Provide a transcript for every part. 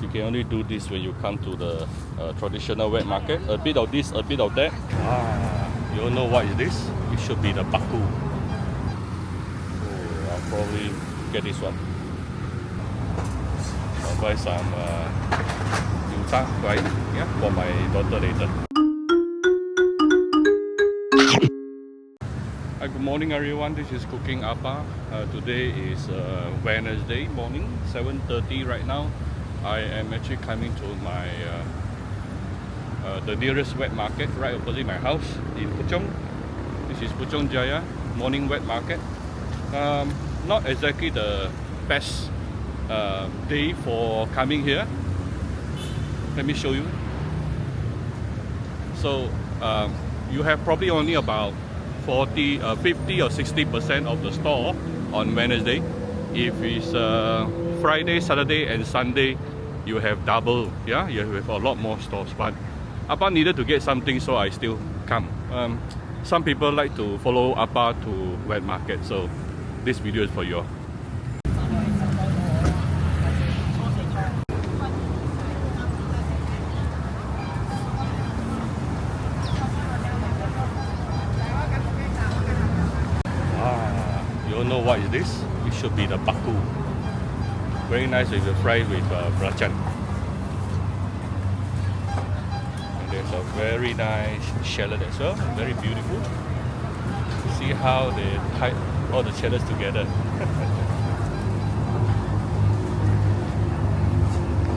You can only do this when you come to the traditional wet market. A bit of this, a bit of that. You don't know what is this? It should be the baku. Oh, I'll probably get this one. I'll buy some yuca, right? Yeah, for my daughter later. Hi, good morning everyone. This is Cooking Appa. Today is Wednesday morning, 7:30 right now. I am actually coming to my the nearest wet market right opposite my house in Puchong. This is Puchong Jaya morning wet market. Not exactly the best day for coming here. Let me show you. So you have probably only about 50 or 60% of the store on Wednesday. If it's Friday, Saturday and Sunday, you have double. Yeah, you have a lot more stores. But Appa needed to get something, so I still come. Some people like to follow Appa to wet market, so this video is for you. You don't know what is this? It should be the baku. Very nice if you fry with belacan. And there's a very nice shallot as well, very beautiful. See how they tie all the shallots together.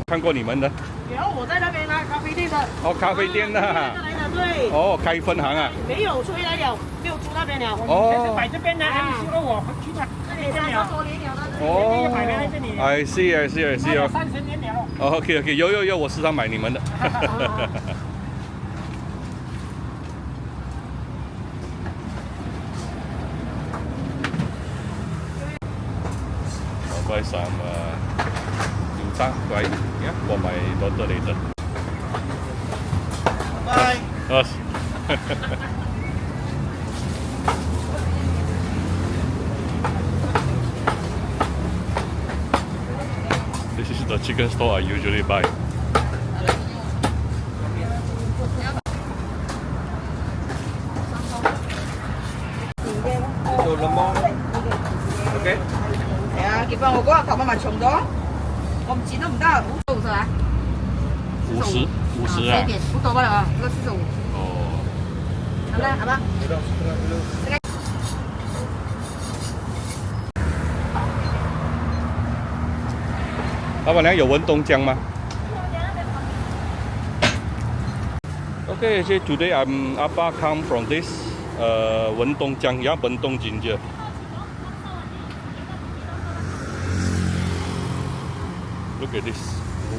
看过你们的？有，我在那边啊，咖啡店的。哦，咖啡店的。来的，对。哦，开分行啊？没有出来了，没有出那边了。哦。摆这边的，MC2我去哪？这里了。哦。摆在这里。I see, I see, I see. 30年了。哦 ，OK OK， 有，我时常买你们的。I'll buy some yuca, right? Yeah, for my daughter later. Bye. Us. This is the chicken store I usually buy. Okay. 係啊，結婚我嗰日頭髮咪重咗，我唔剪都唔得，50啊，50啊，不多吧啊，這個45。哦，好啦，好吧。老板娘有文东姜吗？Okay, actually today Appa come from this Wentong Jiang, yeah, Wentong ginger. Look at this,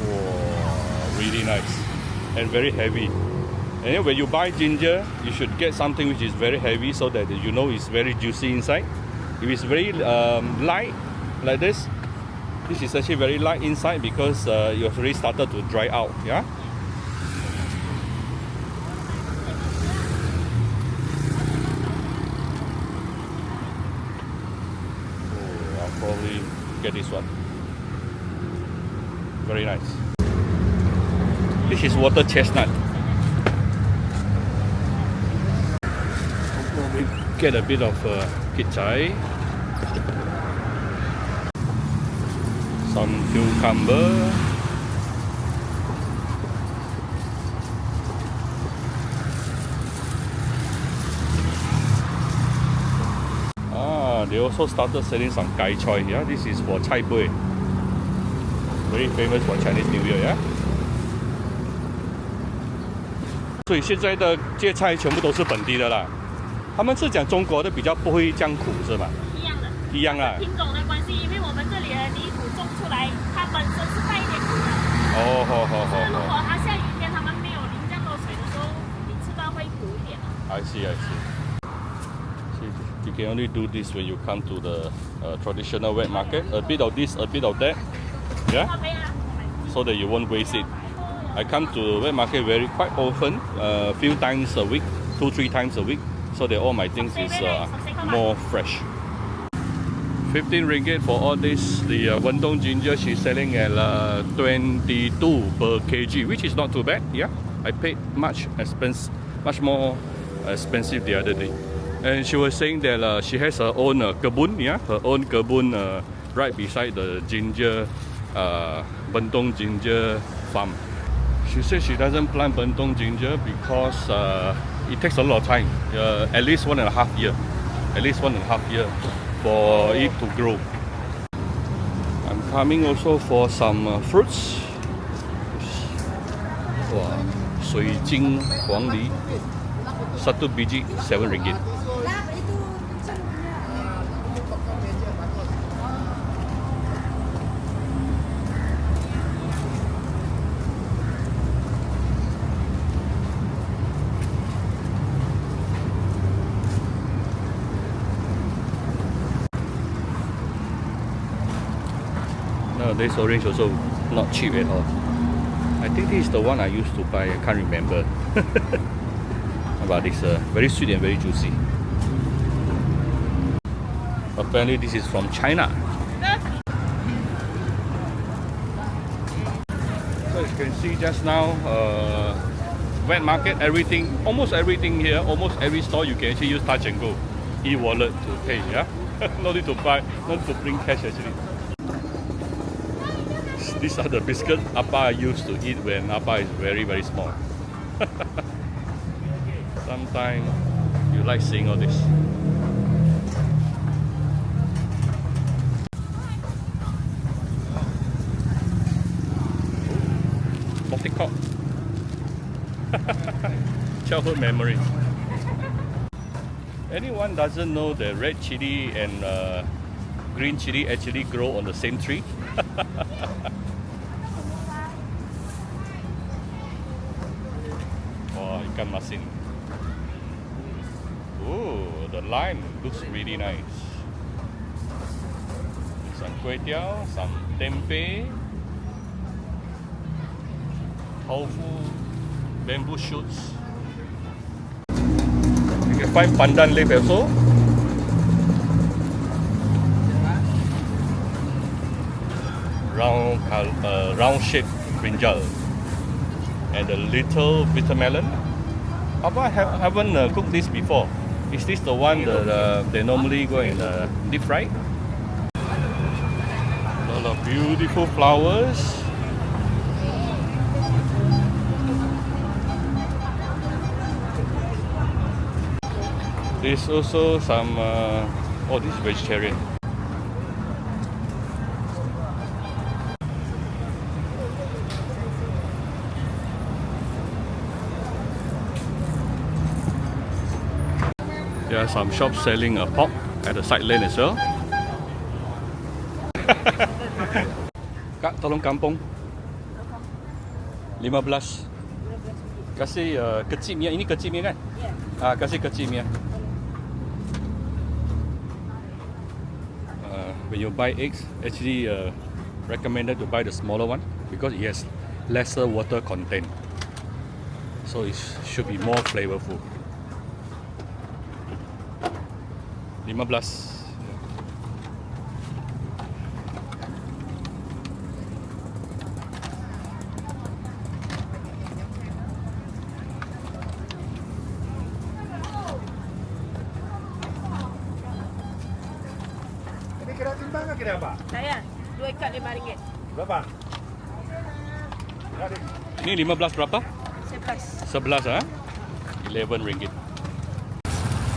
wow, really nice and very heavy. And when you buy ginger, you should get something which is very heavy so that you know it's very juicy inside. If it's very light like this is actually very light inside because you have already started to dry out. Yeah. Oh, I'll probably get this one. Very nice. This is water chestnut. We get a bit of kichai, some cucumber, they also started selling some gai choy. Yeah, this is for Chai Bui. Very famous for Chinese New Year, yeah. 所以现在的芥菜全部都是本地的啦。他们是讲中国的比较不会这样苦是吧？一样的，一样啊。品种的关系，因为我们这里的泥土种出来，它本身是带一点苦的。哦，好。如果它下雨天他们没有淋这样多水的时候，你吃到会苦一点。I see. See, you can only do this when you come to the traditional wet market. A bit of this, a bit of that. Yeah. So that you won't waste it. I come to wet market quite often, few times a week, 2-3 times a week, so that all my things is more fresh. 15 ringgit for all this. The Wentong ginger she's selling at 22 per kg, which is not too bad. Yeah, I paid much more expensive the other day. And she was saying that she has her own kebun, yeah, her own kebun right beside the ginger Bentong ginger farm. She says she doesn't plant Bentong ginger because it takes a lot of time, at least 1.5 years. At least 1.5 years for it to grow. I'm coming also for some fruits. Wow, 水晶黄梨 satu biji 7 ringgit. This orange also not cheap at all. I think this is the one I used to buy. I can't remember. But it's very sweet and very juicy. Apparently this is from China. So as you can see just now, wet market, everything, almost everything here, almost every store you can actually use Touch and Go e-wallet to pay. Yeah, no need to buy, no need to bring cash actually. These are the biscuits Appa used to eat when Appa is very, very small. Sometimes you like seeing all this. Poppycock. Childhood memory. Anyone doesn't know that red chili and green chili actually grow on the same tree? Ikan masin. Oh, the lime looks really nice. Some kway teow, some tempeh, tofu, bamboo shoots. You can find pandan leaf also. Round shaped brinjal and a little bitter melon. I haven't cooked this before. Is this the one that they normally go and deep fry? A lot of beautiful flowers. There's also some, oh, this is vegetarian. There are some shops selling pork at the side lane as well. Kak, tolong kampung 15. Kasih kecil mie. Ini kecil mie kan? Ya. Kasih kecil mie. When you buy eggs, actually recommended to buy the smaller one because it has lesser water content. So it should be more flavorful. 15. Ini kira timbang ke kira apa? Saya 2 ikat RM5. Berapa? Ini 15 berapa? 11. 11 11 ringgit.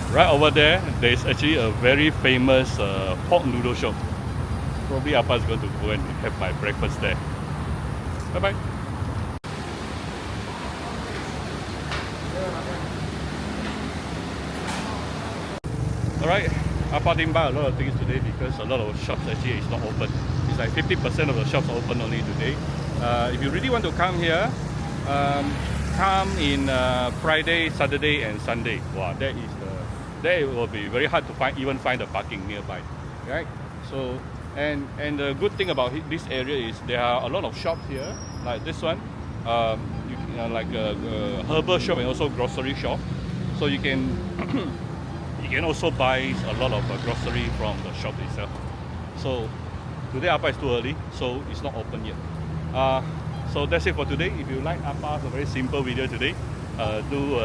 Right over there, there's actually a very famous pork noodle shop. Probably Appa is going to go and have my breakfast there. Bye bye. Alright, Appa didn't buy a lot of things today because a lot of shops actually is not open. It's like 50% of the shops are open only today. If you really want to come here, come in Friday, Saturday and Sunday. Wow, there it will be very hard to even find the parking nearby, right? So, and the good thing about this area is there are a lot of shops here, like this one, like a herbal shop and also grocery shop. So you can you can also buy a lot of grocery from the shop itself. So today Appa is too early, so it's not open yet. So that's it for today. If you like Appa's a very simple video today, do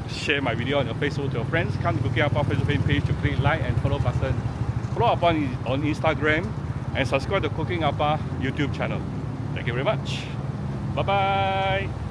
share my video on your Facebook to your friends. Come to Cooking Appa Facebook page to click like and follow button. Follow Appa on Instagram and subscribe to Cooking Appa YouTube channel. Thank you very much. Bye bye.